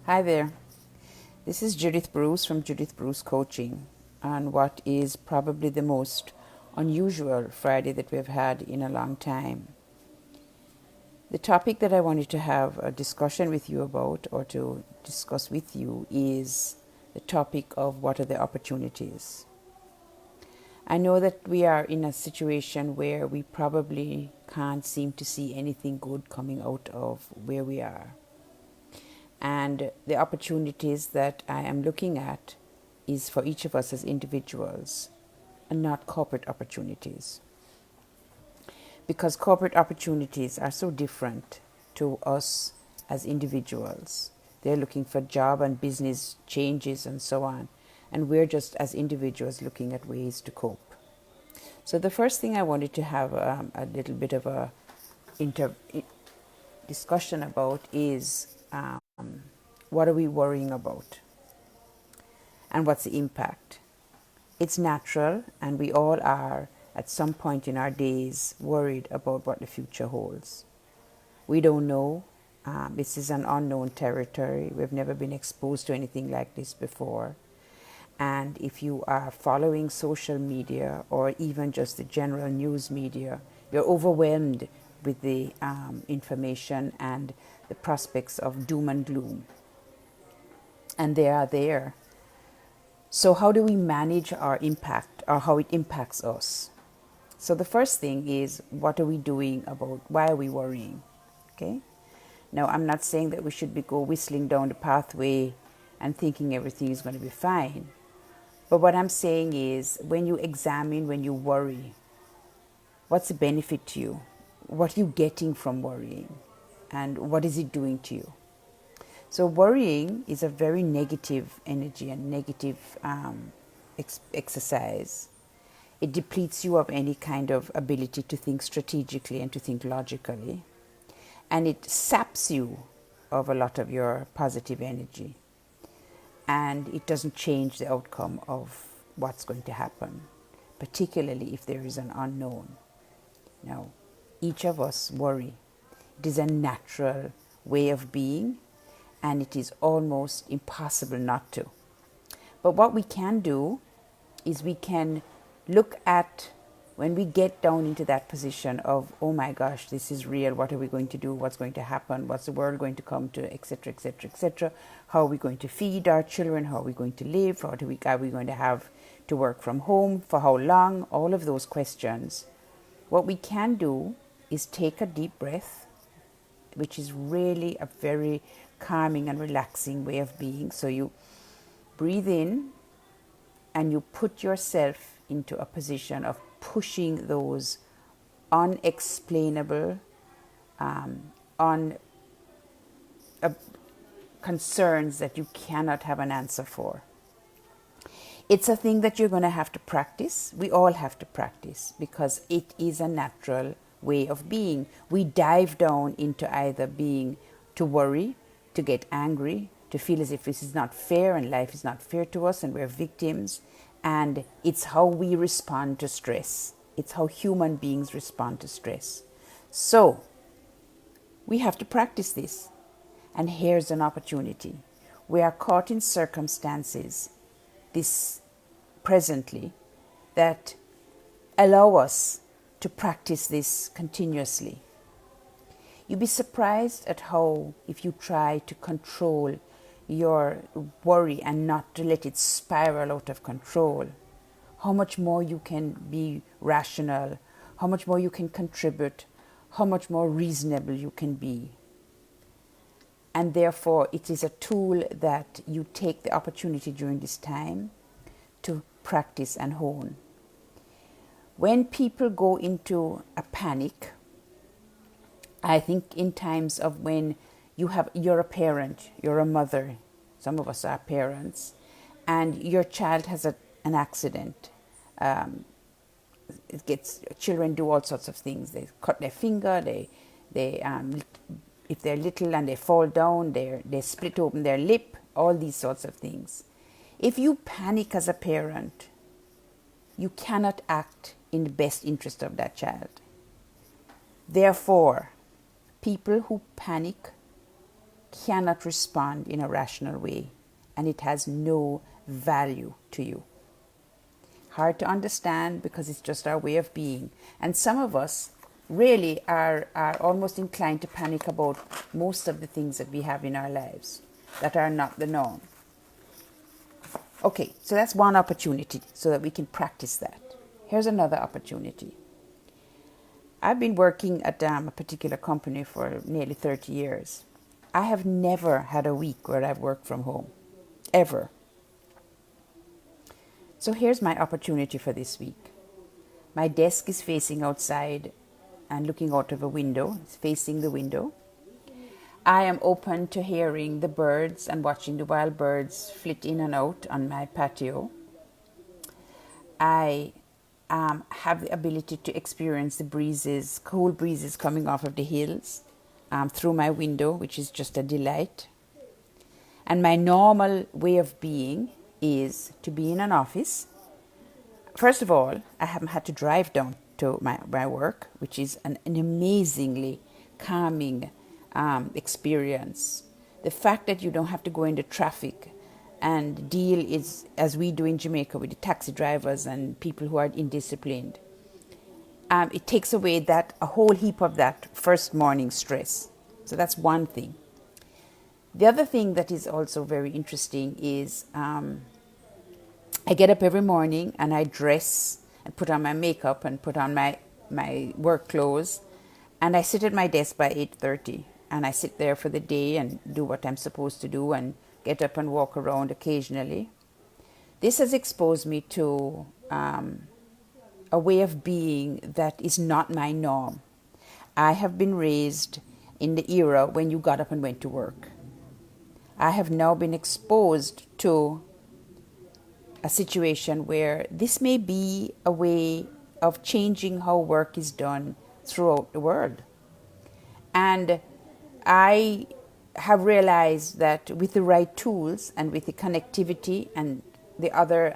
Hi there. This is Judith Bruce from Judith Bruce Coaching on what is probably the most unusual Friday that we've had in a long time. The topic that I wanted to have a discussion with you about or to discuss with you is the topic of what are the opportunities. I know that we are in a situation where we probably can't seem to see anything good coming out of where we are. And the opportunities that I am looking at is for each of us as individuals and not corporate opportunities. Because corporate opportunities are so different to us as individuals. They're looking for job and business changes and so on. And we're just as individuals looking at ways to cope. So the first thing I wanted to have a little bit of a discussion about is what are we worrying about and what's the impact? It's natural, and we all are at some point in our days worried about what the future holds. We don't know. This is an unknown territory. We've never been exposed to anything like this before. And if you are following social media or even just the general news media, you're overwhelmed with the information and the prospects of doom and gloom. And they are there. So how do we manage our impact or how it impacts us? So the first thing is, what are we doing about, why are we worrying? Okay. Now, I'm not saying that we should go whistling down the pathway and thinking everything is going to be fine. But what I'm saying is, when you examine, when you worry, what's the benefit to you? What are you getting from worrying? And what is it doing to you? So worrying is a very negative energy and negative exercise. It depletes you of any kind of ability to think strategically and to think logically. And it saps you of a lot of your positive energy. And it doesn't change the outcome of what's going to happen, particularly if there is an unknown. Now, each of us worry. It is a natural way of being, and it is almost impossible not to. But what we can do is we can look at, when we get down into that position of, oh my gosh, this is real, what are we going to do, what's going to happen, what's the world going to come to, etc., etc., etc., how are we going to feed our children, how are we going to live, are we going to have to work from home, for how long, all of those questions. What we can do is take a deep breath, which is really a very calming and relaxing way of being. So you breathe in and you put yourself into a position of pushing those unexplainable, concerns that you cannot have an answer for. It's a thing that you're going to have to practice. We all have to practice because it is a natural way of being. We dive down into either being to worry, to get angry, to feel as if this is not fair and life is not fair to us and we're victims. And it's how we respond to stress. It's how human beings respond to stress. So we have to practice this. And here's an opportunity. We are caught in circumstances this presently that allow us to practice this continuously. You'd be surprised at how, if you try to control your worry and not to let it spiral out of control, how much more you can be rational, how much more you can contribute, how much more reasonable you can be. And therefore, it is a tool that you take the opportunity during this time to practice and hone. When people go into a panic, I think in times of when you're a parent, you're a mother, some of us are parents, and your child has an accident. Children do all sorts of things. They cut their finger, they if they're little and they fall down, they split open their lip, all these sorts of things. If you panic as a parent, you cannot act in the best interest of that child. Therefore, people who panic cannot respond in a rational way, and it has no value to you. Hard to understand because it's just our way of being. And some of us really are almost inclined to panic about most of the things that we have in our lives that are not the norm. Okay, so that's one opportunity so that we can practice that. Here's another opportunity. I've been working at a particular company for nearly 30 years. I have never had a week where I've worked from home, ever. So here's my opportunity for this week. My desk is facing outside and looking out of a window. It's facing the window. I am open to hearing the birds and watching the wild birds flit in and out on my patio. I have the ability to experience the breezes, cool breezes coming off of the hills through my window, which is just a delight. And my normal way of being is to be in an office. First of all, I haven't had to drive down to my work, which is an amazingly calming experience. The fact that you don't have to go into traffic and deal is, as we do in Jamaica with the taxi drivers and people who are indisciplined, it takes away a whole heap of that first morning stress. So that's one thing. The other thing that is also very interesting is I get up every morning and I dress and put on my makeup and put on my work clothes, and I sit at my desk by 8:30, and I sit there for the day and do what I'm supposed to do and get up and walk around occasionally. This has exposed me to a way of being that is not my norm. I have been raised in the era when you got up and went to work. I have now been exposed to a situation where this may be a way of changing how work is done throughout the world. And I have realized that with the right tools and with the connectivity and the other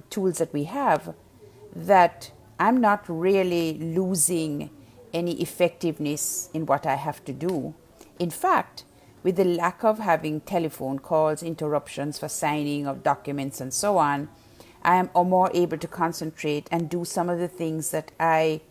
tools that we have, that I'm not really losing any effectiveness in what I have to do. In fact, with the lack of having telephone calls, interruptions for signing of documents and so on, I am more able to concentrate and do some of the things that I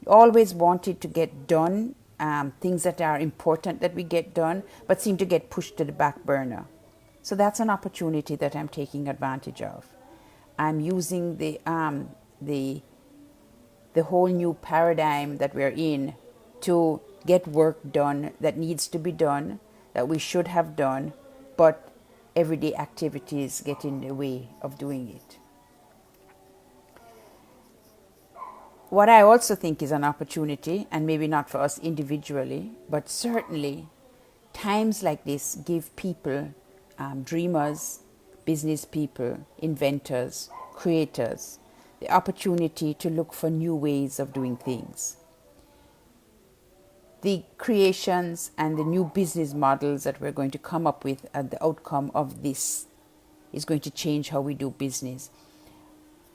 always wanted to get done, things that are important that we get done, but seem to get pushed to the back burner. So that's an opportunity that I'm taking advantage of. I'm using the whole new paradigm that we're in to get work done that needs to be done, that we should have done, but everyday activities get in the way of doing it. What I also think is an opportunity, and maybe not for us individually, but certainly times like this give people, dreamers, business people, inventors, creators, the opportunity to look for new ways of doing things. The creations and the new business models that we're going to come up with at the outcome of this is going to change how we do business.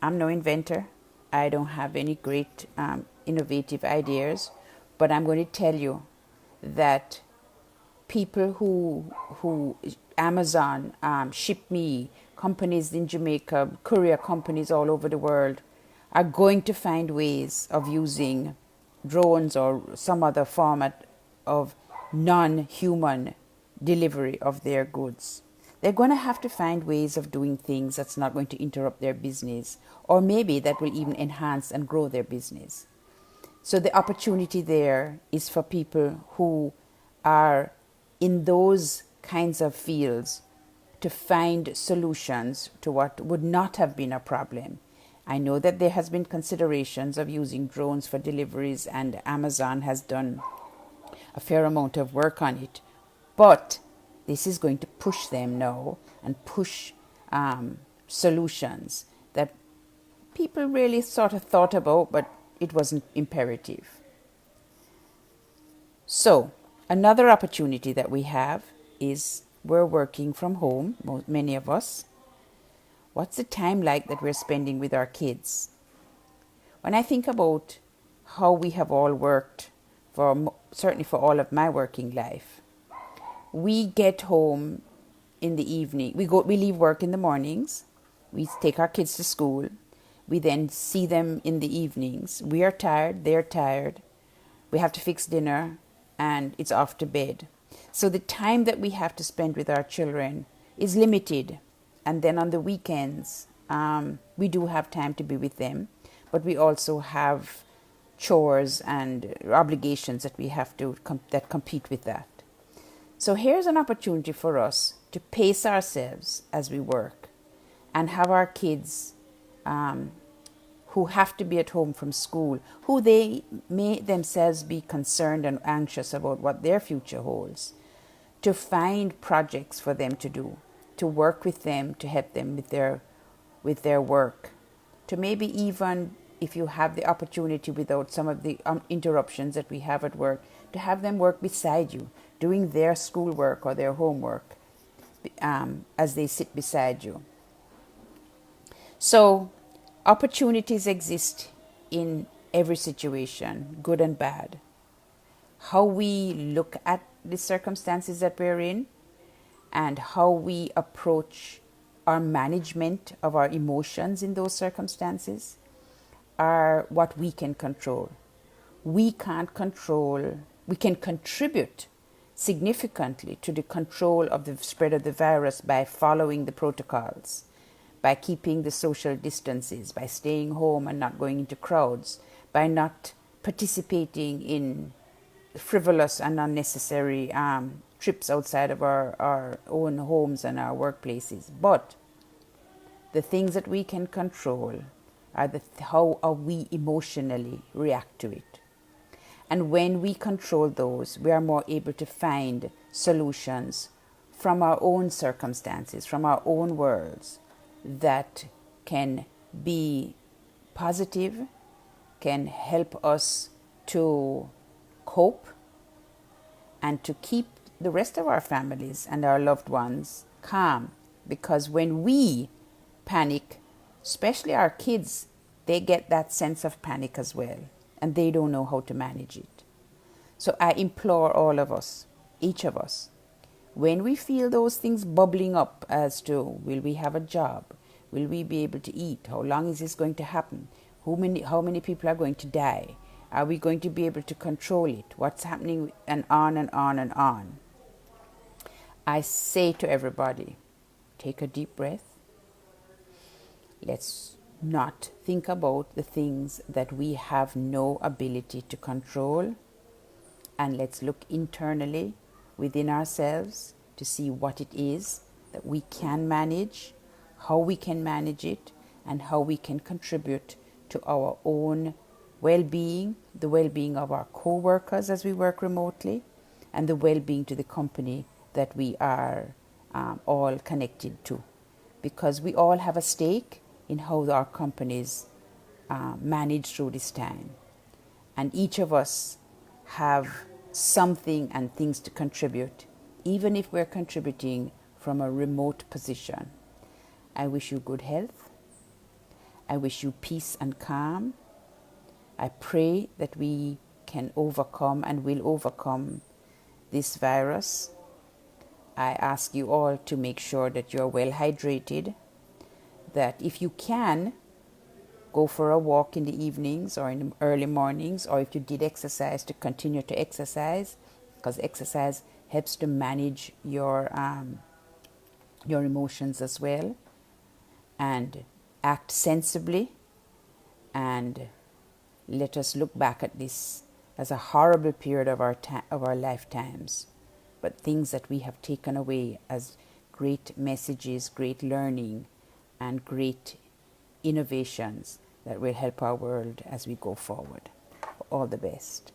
I'm no inventor. I don't have any great innovative ideas, but I'm going to tell you that people who Amazon, ShipMe, companies in Jamaica, courier companies all over the world are going to find ways of using drones or some other format of non-human delivery of their goods. They're going to have to find ways of doing things that's not going to interrupt their business, or maybe that will even enhance and grow their business. So the opportunity there is for people who are in those kinds of fields to find solutions to what would not have been a problem. I know that there has been considerations of using drones for deliveries, and Amazon has done a fair amount of work on it, but this is going to push them now and push solutions that people really sort of thought about, but it wasn't imperative. So another opportunity that we have is we're working from home, many of us. What's the time like that we're spending with our kids? When I think about how we have all worked, certainly for all of my working life, We get home in the evening. We leave work in the mornings. We take our kids to school. We then see them in the evenings. We are tired, they're tired. We have to fix dinner, and it's off to bed. So the time that we have to spend with our children is limited. And then on the weekends, we do have time to be with them, but we also have chores and obligations that we have to that compete with that. So here's an opportunity for us to pace ourselves as we work and have our kids who have to be at home from school, who they may themselves be concerned and anxious about what their future holds, to find projects for them to do, to work with them, to help them with their work, to maybe even, if you have the opportunity without some of the interruptions that we have at work, to have them work beside you, doing their schoolwork or their homework as they sit beside you. So opportunities exist in every situation, good and bad. How we look at the circumstances that we're in and how we approach our management of our emotions in those circumstances are what we can control. We can't control, we can contribute significantly to the control of the spread of the virus by following the protocols, by keeping the social distances, by staying home and not going into crowds, by not participating in frivolous and unnecessary trips outside of our own homes and our workplaces. But the things that we can control are how we emotionally react to it. And when we control those, we are more able to find solutions from our own circumstances, from our own worlds, that can be positive, can help us to cope, and to keep the rest of our families and our loved ones calm. Because when we panic, especially our kids, they get that sense of panic as well, and they don't know how to manage it. So I implore all of us, each of us, when we feel those things bubbling up as to, will we have a job? Will we be able to eat? How long is this going to happen? How many people are going to die? Are we going to be able to control it? What's happening? And on and on and on. I say to everybody, take a deep breath. Let's not think about the things that we have no ability to control. And let's look internally within ourselves to see what it is that we can manage, how we can manage it, and how we can contribute to our own well-being, the well-being of our co-workers as we work remotely, and the well-being to the company that we are all connected to. Because we all have a stake in how our companies manage through this time. And each of us have something and things to contribute, even if we're contributing from a remote position. I wish you good health. I wish you peace and calm. I pray that we can overcome and will overcome this virus. I ask you all to make sure that you're well hydrated, that if you can, go for a walk in the evenings or in the early mornings, or if you did exercise, to continue to exercise, because exercise helps to manage your emotions as well, and act sensibly, and let us look back at this as a horrible period of our lifetimes, but things that we have taken away as great messages, great learning, and great innovations that will help our world as we go forward. All the best.